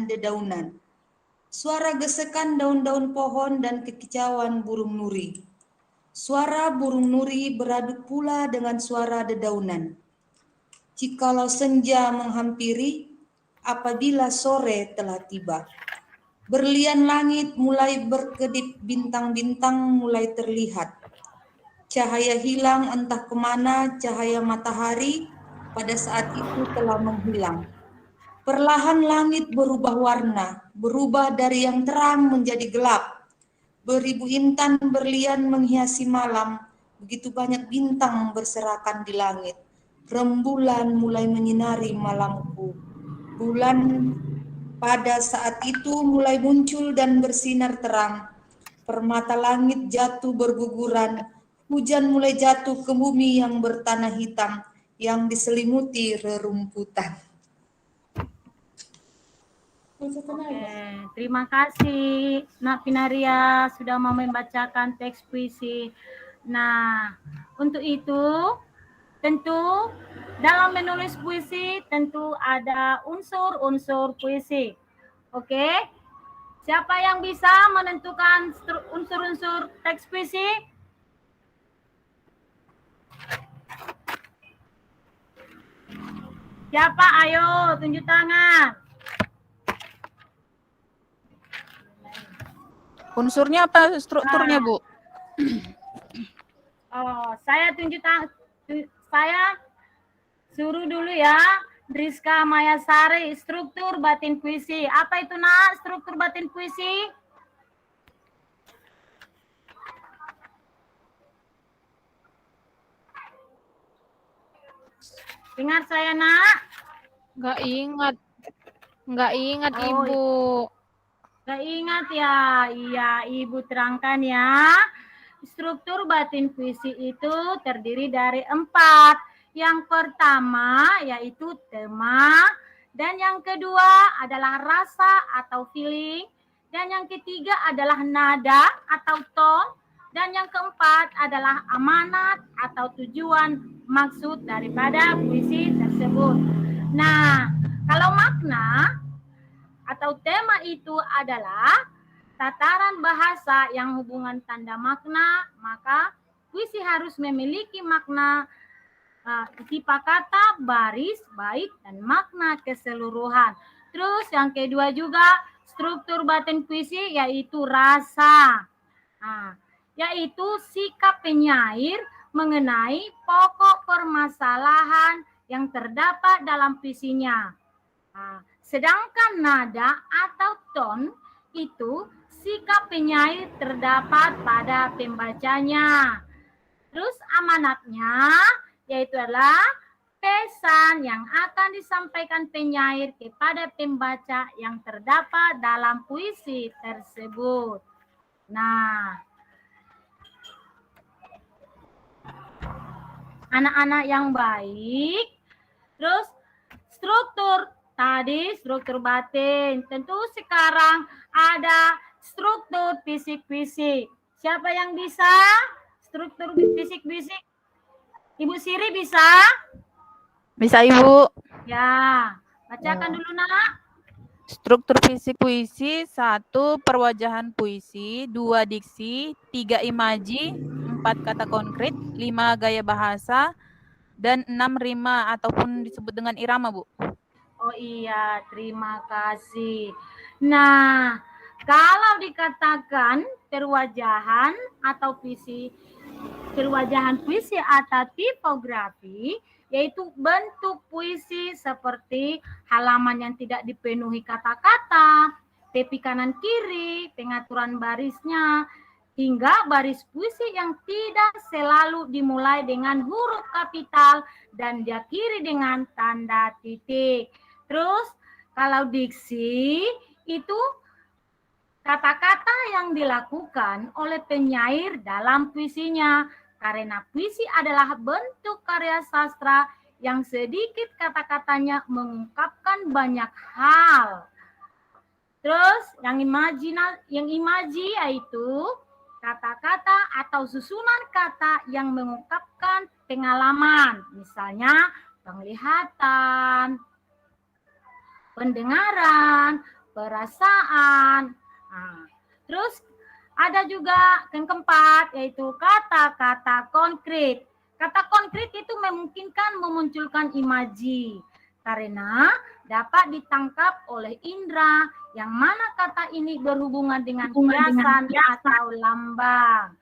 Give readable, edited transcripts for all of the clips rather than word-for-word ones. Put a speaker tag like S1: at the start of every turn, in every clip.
S1: dedaunan. Suara gesekan daun-daun pohon dan kekicauan burung nuri. Suara burung nuri beradu pula dengan suara dedaunan. Jikalau senja menghampiri, apabila sore telah tiba. Berlian langit mulai berkedip, bintang-bintang mulai terlihat. Cahaya hilang entah kemana, cahaya matahari pada saat itu telah menghilang. Perlahan langit berubah warna, berubah dari yang terang menjadi gelap. Beribu intan berlian menghiasi malam, begitu banyak bintang berserakan di langit. Rembulan mulai menyinari malamku. Bulan pada saat itu mulai muncul dan bersinar terang. Permata langit jatuh berguguran. Hujan mulai jatuh ke bumi yang bertanah hitam, yang diselimuti rerumputan.
S2: Oke, terima kasih Nak Pinaria sudah mau membacakan teks puisi. Nah, untuk itu tentu dalam menulis puisi tentu ada unsur-unsur puisi. Oke? Siapa yang bisa menentukan unsur-unsur teks puisi? Siapa? Ayo, tunjuk tangan.
S3: Unsurnya apa strukturnya, Bu?
S2: Oh, saya saya suruh dulu ya. Rizka Mayasari, struktur batin puisi. Apa itu, Nak? Struktur batin puisi? Dengar saya, Nak?
S3: Nggak ingat. Nggak ingat,
S2: Oh,
S3: Ibu.
S2: nggak ingat ya? Iya, Ibu terangkan ya. Struktur batin puisi itu terdiri dari 4. Yang pertama yaitu tema, dan yang kedua adalah rasa atau feeling, dan yang ketiga adalah nada atau tone, dan yang keempat adalah amanat atau tujuan maksud daripada puisi tersebut. Nah, kalau makna atau tema itu adalah tataran bahasa yang hubungan tanda makna, maka puisi harus memiliki makna tipa kata, baris, bait, dan makna keseluruhan. Terus yang kedua juga struktur batin puisi yaitu rasa, yaitu sikap penyair mengenai pokok permasalahan yang terdapat dalam puisinya. Sedangkan nada atau tone itu sikap penyair terdapat pada pembacanya. Terus amanatnya yaitu adalah pesan yang akan disampaikan penyair kepada pembaca yang terdapat dalam puisi tersebut. Nah, anak-anak yang baik, terus struktur tadi struktur batin. Tentu sekarang ada struktur fisik-fisik. Siapa yang bisa struktur fisik-fisik? Ibu Siri bisa?
S3: Bisa, Ibu.
S2: Ya, bacakan dulu, Nak.
S3: Struktur fisik puisi: 1. Perwajahan puisi, 2. Diksi, 3. Imaji, 4. Kata konkret, 5. Gaya bahasa, dan 6. Rima ataupun disebut dengan irama, Bu.
S2: Oh iya, terima kasih. Nah, kalau dikatakan perwajahan atau perwajahan puisi atau tipografi, yaitu bentuk puisi seperti halaman yang tidak dipenuhi kata-kata, tepi kanan kiri, pengaturan barisnya, hingga baris puisi yang tidak selalu dimulai dengan huruf kapital dan diakhiri dengan tanda titik. Terus kalau diksi itu kata-kata yang dilakukan oleh penyair dalam puisinya, karena puisi adalah bentuk karya sastra yang sedikit kata-katanya mengungkapkan banyak hal. Terus yang imaji yaitu kata-kata atau susunan kata yang mengungkapkan pengalaman, misalnya penglihatan, pendengaran, perasaan. Nah, terus ada juga yang keempat yaitu kata-kata konkret. Kata konkret itu memungkinkan memunculkan imaji karena dapat ditangkap oleh indera yang mana kata ini berhubungan dengan kiasan atau lambang.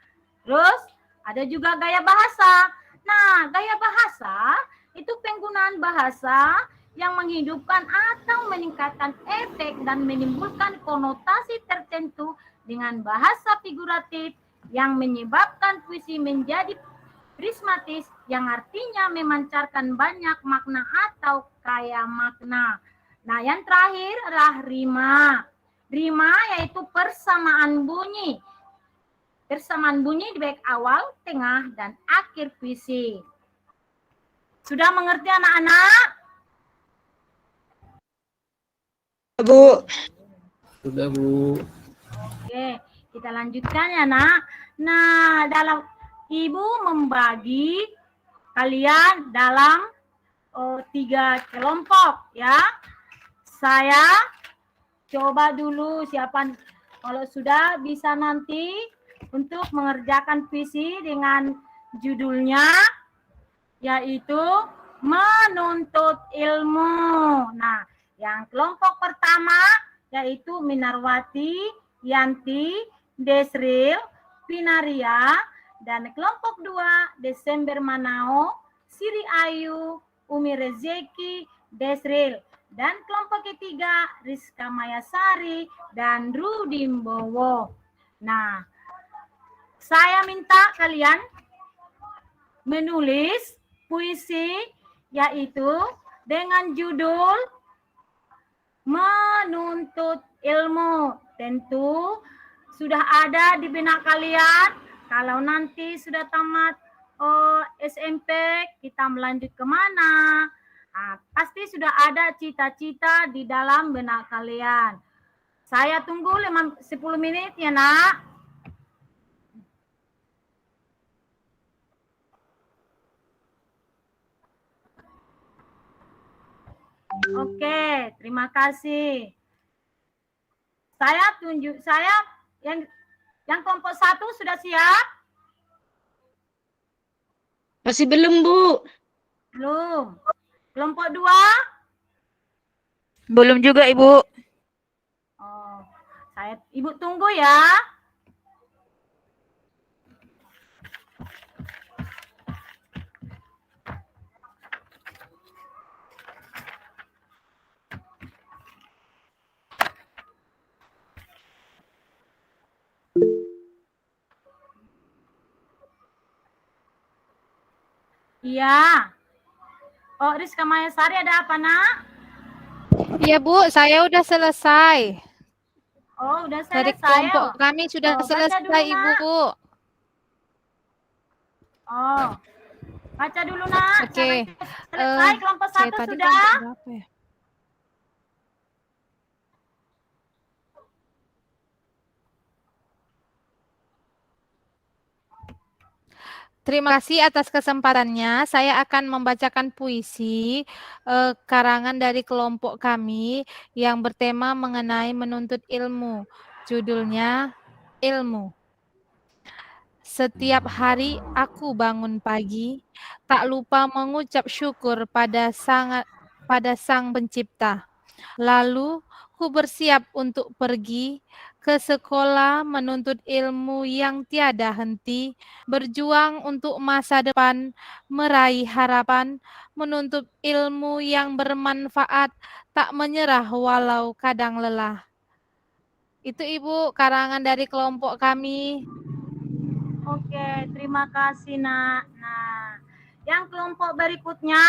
S2: Terus ada juga gaya bahasa. Nah, gaya bahasa itu penggunaan bahasa yang menghidupkan atau meningkatkan efek dan menimbulkan konotasi tertentu dengan bahasa figuratif yang menyebabkan puisi menjadi prismatis yang artinya memancarkan banyak makna atau kaya makna. Nah, yang terakhir adalah rima. Rima yaitu persamaan bunyi. Persamaan bunyi di baik awal, tengah, dan akhir puisi. Sudah mengerti anak-anak?
S1: Bu.
S4: Sudah, Bu.
S2: Oke, kita lanjutkan ya, Nak. Nah, dalam Ibu membagi kalian dalam 3 kelompok ya. Saya coba dulu siapa kalau sudah bisa nanti untuk mengerjakan puisi dengan judulnya yaitu menuntut ilmu. Nah, yang kelompok pertama yaitu Minarwati, Yanti, Desril, Pinaria, dan kelompok 2 Desember Manao, Siri Ayu, Umi Rezeki, Desril, dan kelompok ketiga Rizka Mayasari dan Rudimbowo. Nah, saya minta kalian menulis puisi yaitu dengan judul menuntut ilmu. Tentu sudah ada di benak kalian. Kalau nanti sudah tamat SMP, kita melanjut kemana? Nah, pasti sudah ada cita-cita di dalam benak kalian. Saya tunggu 10 menit ya, Nak. Oke, terima kasih. Saya yang kelompok 1 sudah siap?
S1: Masih belum, Bu.
S2: Belum. Kelompok 2?
S3: Belum juga, Ibu.
S2: Oh, Ibu tunggu ya. Iya. Oh, Rizka Mayasari ada apa, Nak?
S5: Iya, Bu, saya udah selesai.
S2: Oh, udah
S5: Dari
S2: selesai.
S5: kelompok kami sudah
S2: baca
S5: selesai,
S2: dulu, Nak.
S5: Ibu.
S2: Oh, baca dulu, Nak.
S5: Oke.
S2: Selesai kelompok 1
S5: Tadi
S2: sudah.
S5: kelompok berapa ya? Terima kasih atas kesempatannya. Saya akan membacakan puisi karangan dari kelompok kami yang bertema mengenai menuntut ilmu. Judulnya Ilmu. Setiap hari aku bangun pagi, tak lupa mengucap syukur pada Sang Pencipta. Lalu ku bersiap untuk pergi ke sekolah menuntut ilmu yang tiada henti, berjuang untuk masa depan, meraih harapan, menuntut ilmu yang bermanfaat, tak menyerah walau kadang lelah. Itu Ibu karangan dari kelompok kami.
S2: Oke, terima kasih, Nak. Nah, yang kelompok berikutnya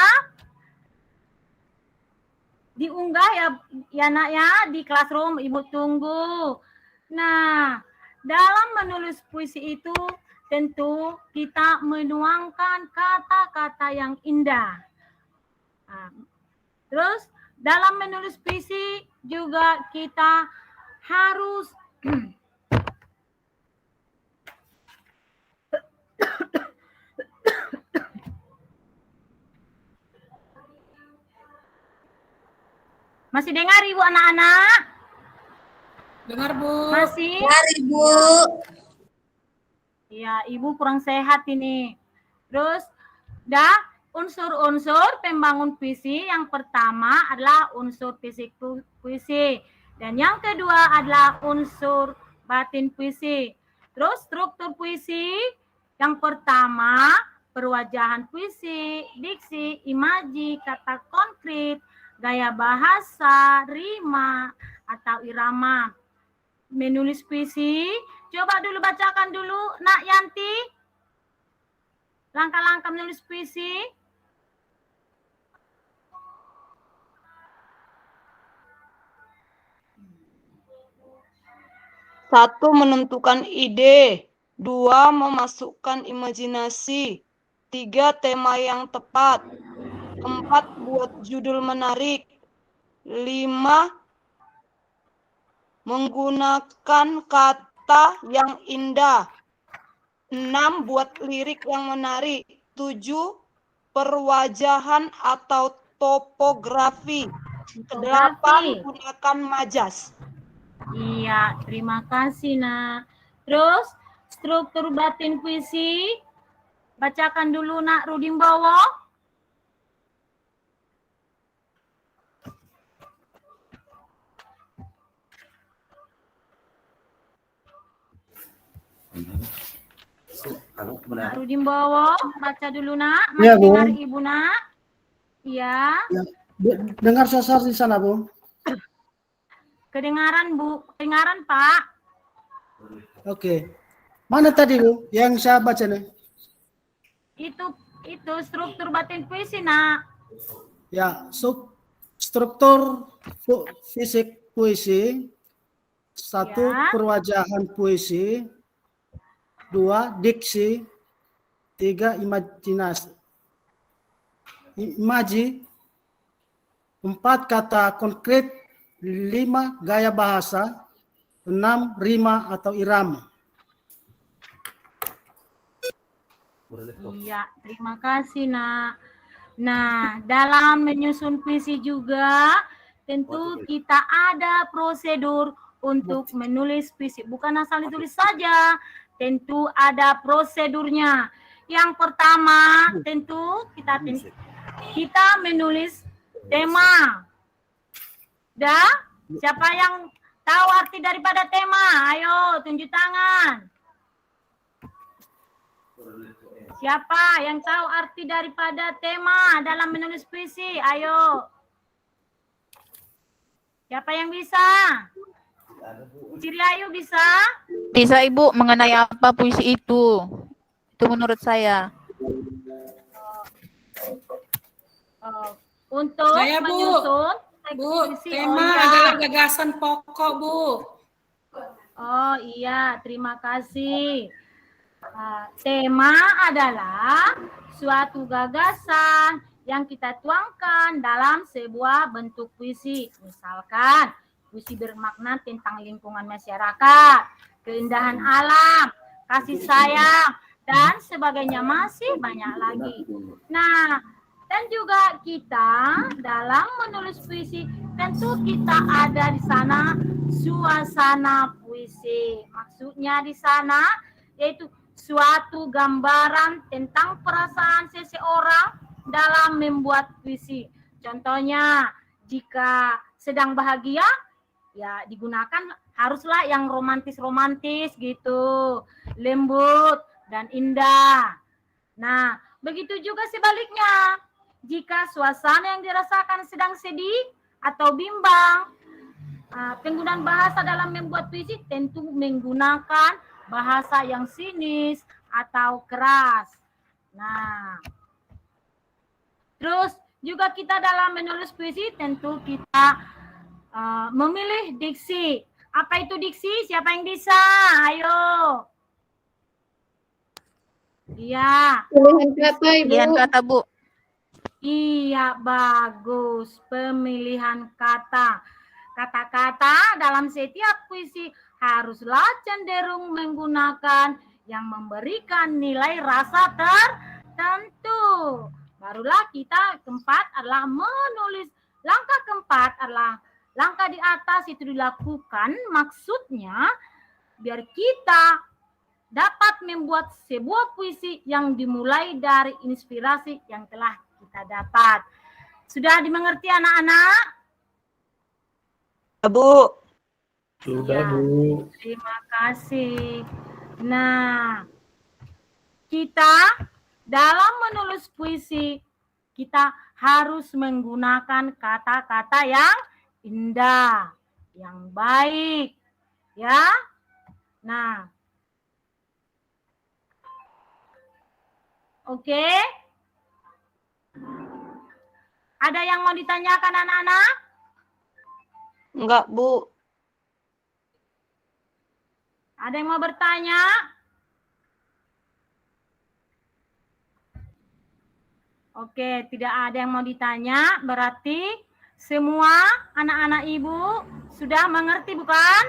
S2: diunggah ya Nak ya di classroom. Ibu tunggu. Nah, dalam menulis puisi itu tentu kita menuangkan kata-kata yang indah. Nah, terus dalam menulis puisi juga kita harus masih dengar Ibu anak-anak?
S6: Dengar, Bu.
S2: Masih?
S1: Mari Bu.
S2: Ya, Ibu kurang sehat ini. Terus, unsur-unsur pembangun puisi yang pertama adalah unsur fisik puisi. Dan yang kedua adalah unsur batin puisi. Terus struktur puisi yang pertama perwajahan puisi, diksi, imaji, kata konkret, gaya bahasa, rima, atau irama. Menulis puisi, coba dulu bacakan dulu, Nak Yanti. Langkah-langkah menulis puisi.
S7: Satu, menentukan ide. 2, memasukkan imajinasi. 3, tema yang tepat. 4, buat judul menarik. 5, menggunakan kata yang indah. 6, buat lirik yang menarik. 7, perwajahan atau topografi. 8, gunakan majas.
S2: Iya, terima kasih, Nak. Terus, struktur batin puisi. Bacakan dulu, Nak Rudimbowo. Nak Rudimbowo, baca dulu, Nak. Masih
S8: Iya, Bu.
S2: dengar Ibu, Nak? Iya.
S8: Dengar suara di sana, Bu.
S2: Kedengaran, Bu. Kedengaran, Pak.
S8: Oke. Mana tadi, Bu? Yang saya baca nih.
S2: Itu struktur batin puisi, Nak.
S8: Ya, struktur fisik puisi. 1,
S2: Ya.
S8: perwajahan puisi. 2, diksi. 3, imajinasi. Imaji. 4, kata konkret. 5, gaya bahasa. 6, rima atau irama.
S2: Iya, terima kasih, Nak. Nah, dalam menyusun puisi juga tentu kita ada prosedur untuk menulis puisi. Bukan asal ditulis saja, tentu ada prosedurnya. Yang pertama, tentu kita menulis tema. Siapa yang tahu arti daripada tema? Ayo, tunjuk tangan. Siapa yang tahu arti daripada tema dalam menulis puisi? Ayo. Siapa yang bisa? Ciri Ayu bisa?
S3: Bisa Ibu, mengenai apa puisi itu? Itu menurut saya.
S2: Untuk
S6: Saya, Bu.
S2: menyusun teks
S6: Bu,
S2: puisi.
S6: tema
S2: iya.
S6: adalah gagasan pokok, Bu.
S2: Oh iya, terima kasih. Tema adalah suatu gagasan yang kita tuangkan dalam sebuah bentuk puisi. Misalkan, puisi bermakna tentang lingkungan masyarakat, keindahan alam, kasih sayang, dan sebagainya. Masih banyak lagi. Nah, dan juga kita dalam menulis puisi, tentu kita ada di sana suasana puisi. Maksudnya di sana yaitu suatu gambaran tentang perasaan seseorang dalam membuat puisi. Contohnya, jika sedang bahagia, ya digunakan haruslah yang romantis-romantis gitu, lembut dan indah. Nah, begitu juga sebaliknya. Jika suasana yang dirasakan sedang sedih atau bimbang, penggunaan bahasa dalam membuat puisi tentu menggunakan bahasa yang sinis atau keras. Nah, terus juga kita dalam menulis puisi tentu kita memilih diksi. Apa itu diksi? Siapa yang bisa? Ayo. Iya.
S9: Pilihan kata, Ibu.
S3: Pilihan kata, Bu.
S2: Iya, bagus. Pemilihan kata. Kata-kata dalam setiap puisi haruslah cenderung menggunakan yang memberikan nilai rasa tertentu. Barulah kita keempat adalah menulis. Langkah keempat adalah langkah di atas itu dilakukan maksudnya biar kita dapat membuat sebuah puisi yang dimulai dari inspirasi yang telah kita dapat. Sudah dimengerti anak-anak?
S7: Bu.
S4: Sudah,
S2: Ya,
S4: Bu.
S2: terima kasih. Nah, kita dalam menulis puisi, kita harus menggunakan kata-kata yang indah, yang baik. Ya. Nah, oke. Ada yang mau ditanyakan anak-anak?
S7: Enggak, Bu.
S2: Ada yang mau bertanya? Oke, tidak ada yang mau ditanya. Berarti semua anak-anak ibu sudah mengerti bukan?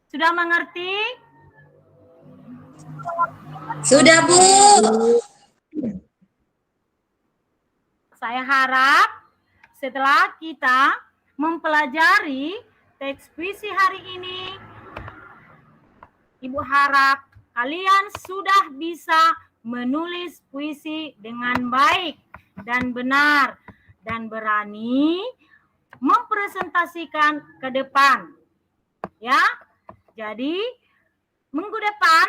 S2: Sudah mengerti?
S1: Sudah, Bu.
S2: Saya harap setelah kita mempelajari teks puisi hari ini, Ibu harap kalian sudah bisa menulis puisi dengan baik dan benar dan berani mempresentasikan ke depan. Ya. Jadi minggu depan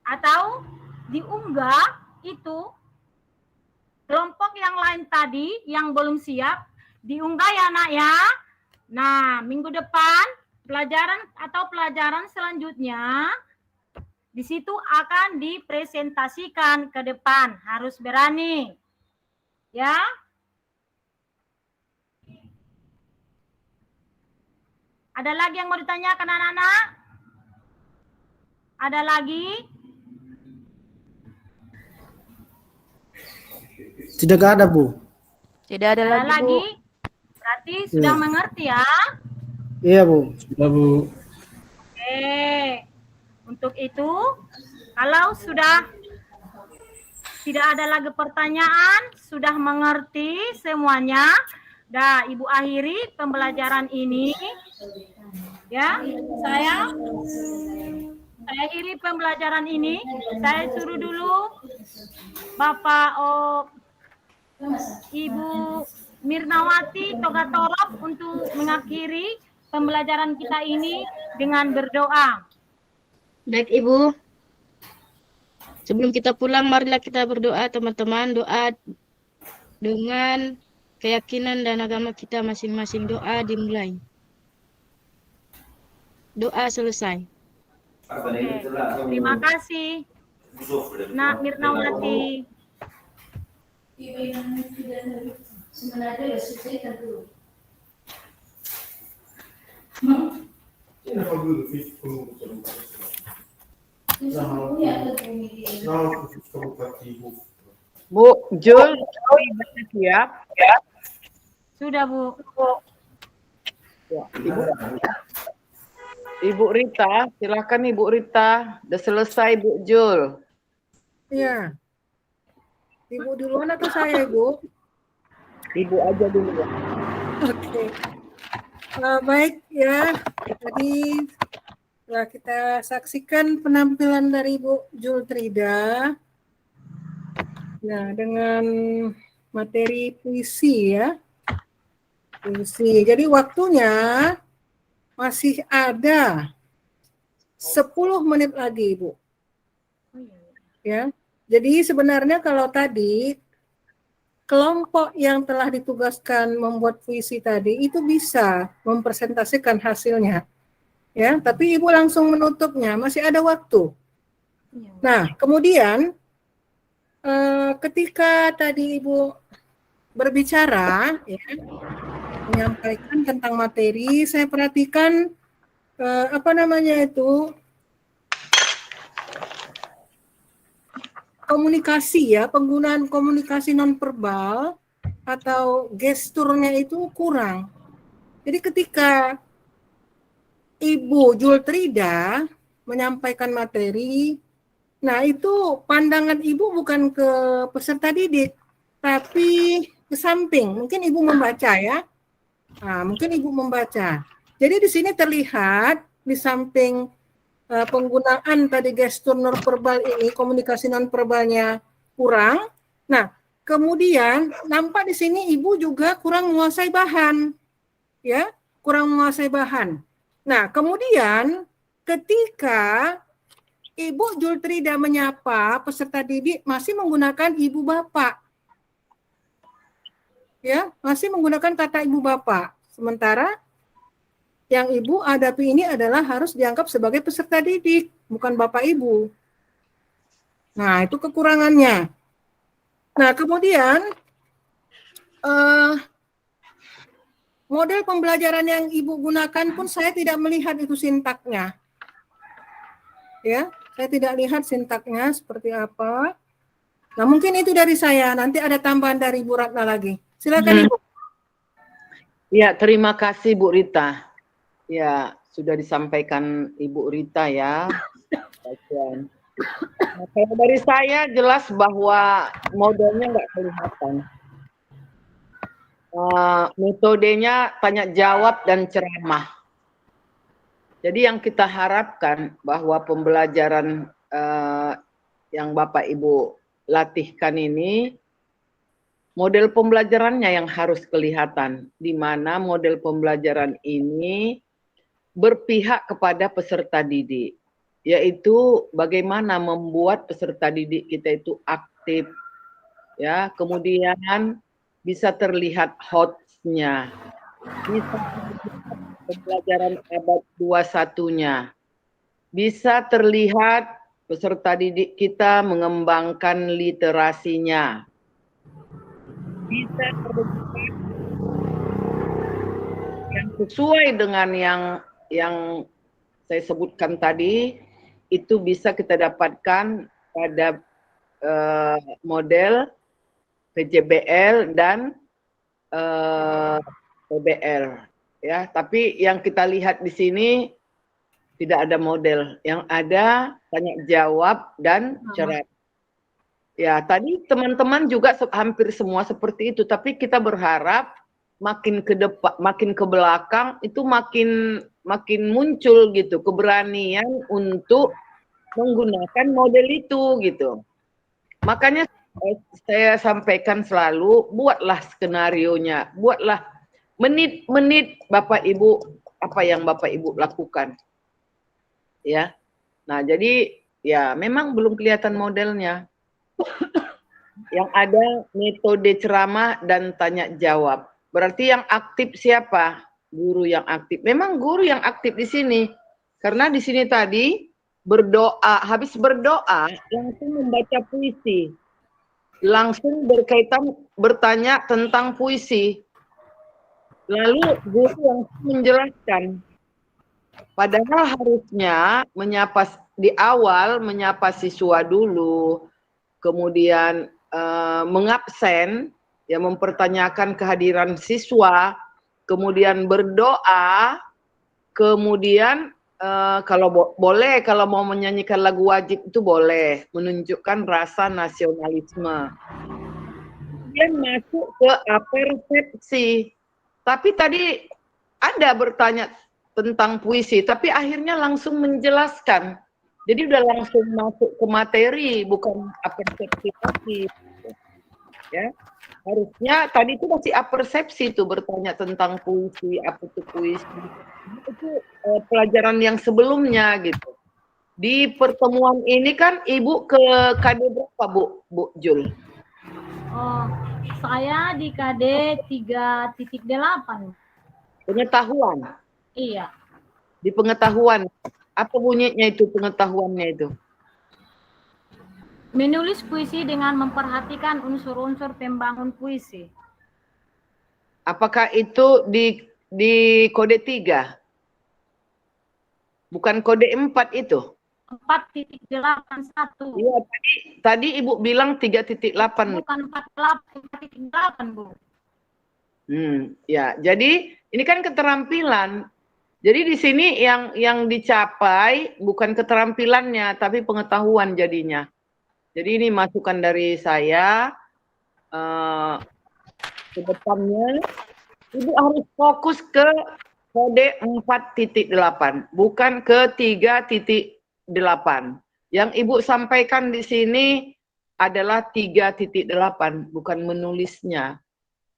S2: atau diunggah itu kelompok yang lain tadi yang belum siap diunggah ya nak ya. Nah, minggu depan pelajaran selanjutnya di situ akan dipresentasikan ke depan, harus berani. Ya. Ada lagi yang mau ditanyakan anak-anak? Ada lagi?
S8: Tidak ada, Bu.
S3: Tidak ada
S2: Ada
S3: lagi, Bu.
S2: lagi? Berarti sudah
S8: Iya.
S2: mengerti ya?
S8: Iya, Bu.
S4: Sudah, Bu.
S2: Oke. Untuk itu, kalau sudah tidak ada lagi pertanyaan, sudah mengerti semuanya, dah Ibu akhiri pembelajaran ini. Ya, saya akhiri pembelajaran ini. Saya suruh dulu Bapak Ibu Mirnawati Togatorop untuk mengakhiri pembelajaran kita ini dengan berdoa.
S9: Baik Ibu, sebelum kita pulang marilah kita berdoa teman-teman, doa dengan keyakinan dan agama kita masing-masing. Doa dimulai. Doa selesai.
S2: Oke. Terima kasih Nak Mirnawati.
S10: Bu Jul, siap.
S2: Sudah Bu.
S10: Ibu Rita, silakan Ibu Rita. Udah selesai Bu Jul.
S11: Iya. Ibu duluan atau saya, Ibu?
S10: Ibu aja dulu ya.
S11: Oke. Baik ya. Tadi setelah kita saksikan penampilan dari Ibu Jultrida. Nah, dengan materi puisi ya. Puisi. Jadi waktunya masih ada 10 menit lagi, Ibu. Ya. Jadi sebenarnya kalau tadi kelompok yang telah ditugaskan membuat puisi tadi itu bisa mempresentasikan hasilnya. Ya, tapi Ibu langsung menutupnya, masih ada waktu. Nah, kemudian ketika tadi Ibu berbicara ya, menyampaikan tentang materi, saya perhatikan komunikasi ya, penggunaan komunikasi nonverbal atau gesturnya itu kurang. Jadi ketika Ibu Jultrida menyampaikan materi, nah itu pandangan Ibu bukan ke peserta didik, tapi ke samping. Mungkin Ibu membaca ya. Nah, mungkin Ibu membaca. Jadi di sini terlihat di samping penggunaan tadi gestur nonverbal ini, komunikasi nonverbalnya kurang. Nah, kemudian nampak di sini Ibu juga kurang menguasai bahan. Ya, kurang menguasai bahan. Nah, kemudian ketika Ibu Jultrida menyapa peserta didik masih menggunakan ibu bapak. Ya, masih menggunakan kata ibu bapak. Sementara yang Ibu hadapi ini adalah harus dianggap sebagai peserta didik, bukan bapak ibu. Nah, itu kekurangannya. Nah, kemudian model pembelajaran yang Ibu gunakan pun saya tidak melihat itu sintaknya. Ya, saya tidak lihat sintaknya seperti apa. Nah, mungkin itu dari saya. Nanti ada tambahan dari Bu Ratna lagi. Silakan Ibu.
S10: Ya, terima kasih Bu Rita. Ya, sudah disampaikan Ibu Rita ya. Bagian. Nah, kalau dari saya jelas bahwa modelnya nggak kelihatan. Metodenya tanya jawab dan ceramah. Jadi yang kita harapkan bahwa pembelajaran yang Bapak Ibu latihkan ini, model pembelajarannya yang harus kelihatan, di mana model pembelajaran ini berpihak kepada peserta didik, yaitu bagaimana membuat peserta didik kita itu aktif, ya, kemudian bisa terlihat hotnya, bisa terlihat pembelajaran abad 21-nya, bisa terlihat peserta didik kita mengembangkan literasinya, bisa terlihat yang sesuai dengan yang saya sebutkan tadi, itu bisa kita dapatkan pada model PJBL dan PBL, ya. Tapi yang kita lihat di sini tidak ada model, yang ada tanya jawab dan ceramah. Ya, tadi teman-teman juga hampir semua seperti itu, tapi kita berharap makin ke depan, makin ke belakang itu makin muncul gitu keberanian untuk menggunakan model itu gitu. Makanya saya sampaikan selalu, buatlah skenarionya, buatlah menit-menit Bapak Ibu apa yang Bapak Ibu lakukan. Ya. Nah, jadi ya memang belum kelihatan modelnya. Yang ada metode ceramah dan tanya jawab. Berarti yang aktif siapa? Guru yang aktif. Memang guru yang aktif di sini. Karena di sini tadi berdoa, habis berdoa langsung membaca puisi. Langsung bertanya tentang puisi. Lalu guru yang menjelaskan. Padahal harusnya di awal menyapa siswa dulu, kemudian mengabsen, ya, mempertanyakan kehadiran siswa, kemudian berdoa, kemudian kalau boleh, kalau mau menyanyikan lagu wajib itu boleh, menunjukkan rasa nasionalisme. Kemudian masuk ke apersepsi. Tapi tadi ada bertanya tentang puisi, tapi akhirnya langsung menjelaskan. Jadi udah langsung masuk ke materi, bukan apersepsi lagi. Ya, harusnya tadi itu masih apersepsi tuh, bertanya tentang puisi, apa itu puisi. Itu pelajaran yang sebelumnya gitu. Di pertemuan ini kan Ibu ke KD berapa Bu Jul?
S2: Oh, saya di KD 3.8.
S10: Pengetahuan.
S2: Iya.
S10: Di pengetahuan. Apa bunyinya itu, pengetahuannya itu?
S2: Menulis puisi dengan memperhatikan unsur-unsur pembangun puisi.
S10: Apakah itu di kode 3? Bukan kode 4 itu?
S2: 4.81.
S10: Iya, tadi Ibu bilang 3.8.
S2: Bukan 4.8, Bu.
S10: Ya, jadi ini kan keterampilan. Jadi di sini yang dicapai bukan keterampilannya, tapi pengetahuan jadinya. Jadi ini masukan dari saya. ke depannya, Ibu harus fokus ke kode 4.8, bukan ke 3.8. Yang Ibu sampaikan di sini adalah 3.8, bukan menulisnya.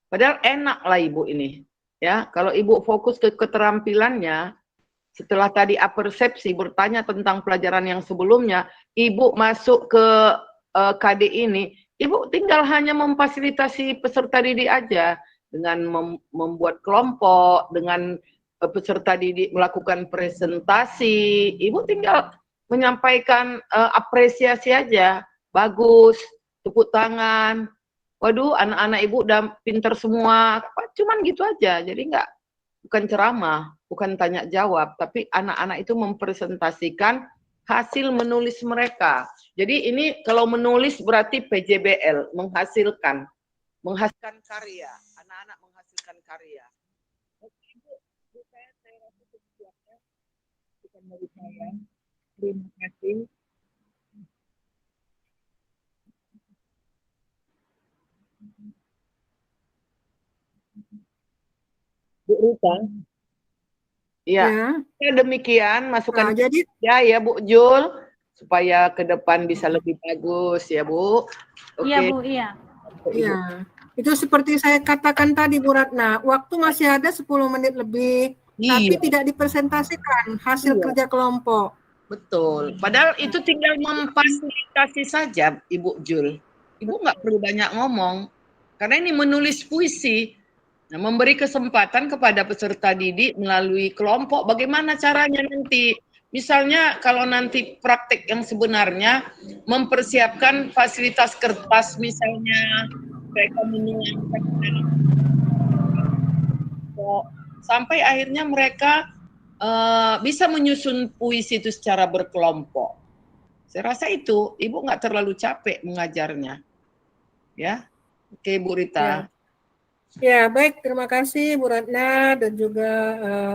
S10: Padahal enak lah Ibu ini. Ya, kalau Ibu fokus ke keterampilannya, setelah tadi apersepsi bertanya tentang pelajaran yang sebelumnya, Ibu masuk ke KD ini, Ibu tinggal hanya memfasilitasi peserta didik aja dengan membuat kelompok, dengan peserta didik melakukan presentasi. Ibu tinggal menyampaikan apresiasi aja, bagus, tepuk tangan. Waduh, anak-anak Ibu udah pinter semua. Cuman gitu aja. Jadi bukan ceramah, bukan tanya jawab, tapi anak-anak itu mempresentasikan hasil menulis mereka. Jadi ini kalau menulis berarti PJBL, menghasilkan karya. Anak-anak menghasilkan karya. Oke, Bu, saya rasa cukup ya. Bukan dari saya. Terima kasih. Bu Rita. Ya, demikian masukan ya Bu Jul, supaya ke depan bisa lebih bagus ya Bu. Oke.
S2: Iya Bu, iya.
S11: Iya, itu seperti saya katakan tadi Bu Ratna, waktu masih ada 10 menit lebih, tapi tidak dipresentasikan hasil kerja kelompok.
S10: Betul, padahal itu tinggal memfasilitasi saja Ibu Jul. Ibu nggak perlu banyak ngomong, karena ini menulis puisi. Nah, memberi kesempatan kepada peserta didik melalui kelompok, bagaimana caranya nanti. Misalnya kalau nanti praktek yang sebenarnya mempersiapkan fasilitas kertas, misalnya mereka menuangkan sampai akhirnya mereka bisa menyusun puisi itu secara berkelompok. Saya rasa itu, Ibu nggak terlalu capek mengajarnya. Ya, oke Bu Rita.
S11: Ya, baik. Terima kasih Bu Ratna dan juga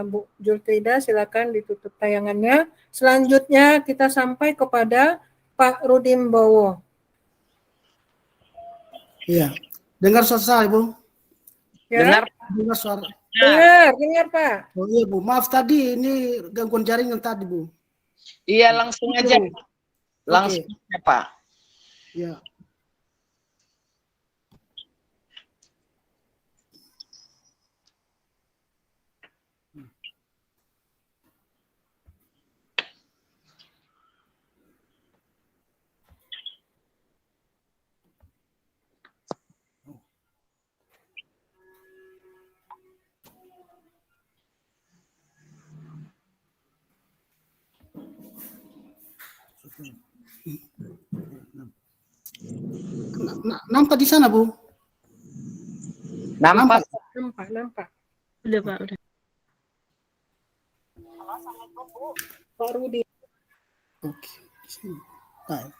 S11: Bu Jultrida. Silakan ditutup tayangannya. Selanjutnya kita sampai kepada Pak Rudim Bowo.
S8: Iya. Dengar suara saya, Bu?
S11: Ya.
S8: Dengar suara.
S11: Dengar Pak.
S8: Oh iya Bu, maaf tadi ini gangguan jaringan tadi Bu.
S10: Iya, langsung aja. Langsung aja Pak.
S8: Iya. Nampak di sana Bu?
S10: Nampak.
S9: Udah Pak, udah.
S11: Pak Rudi.
S8: Oke. Baik.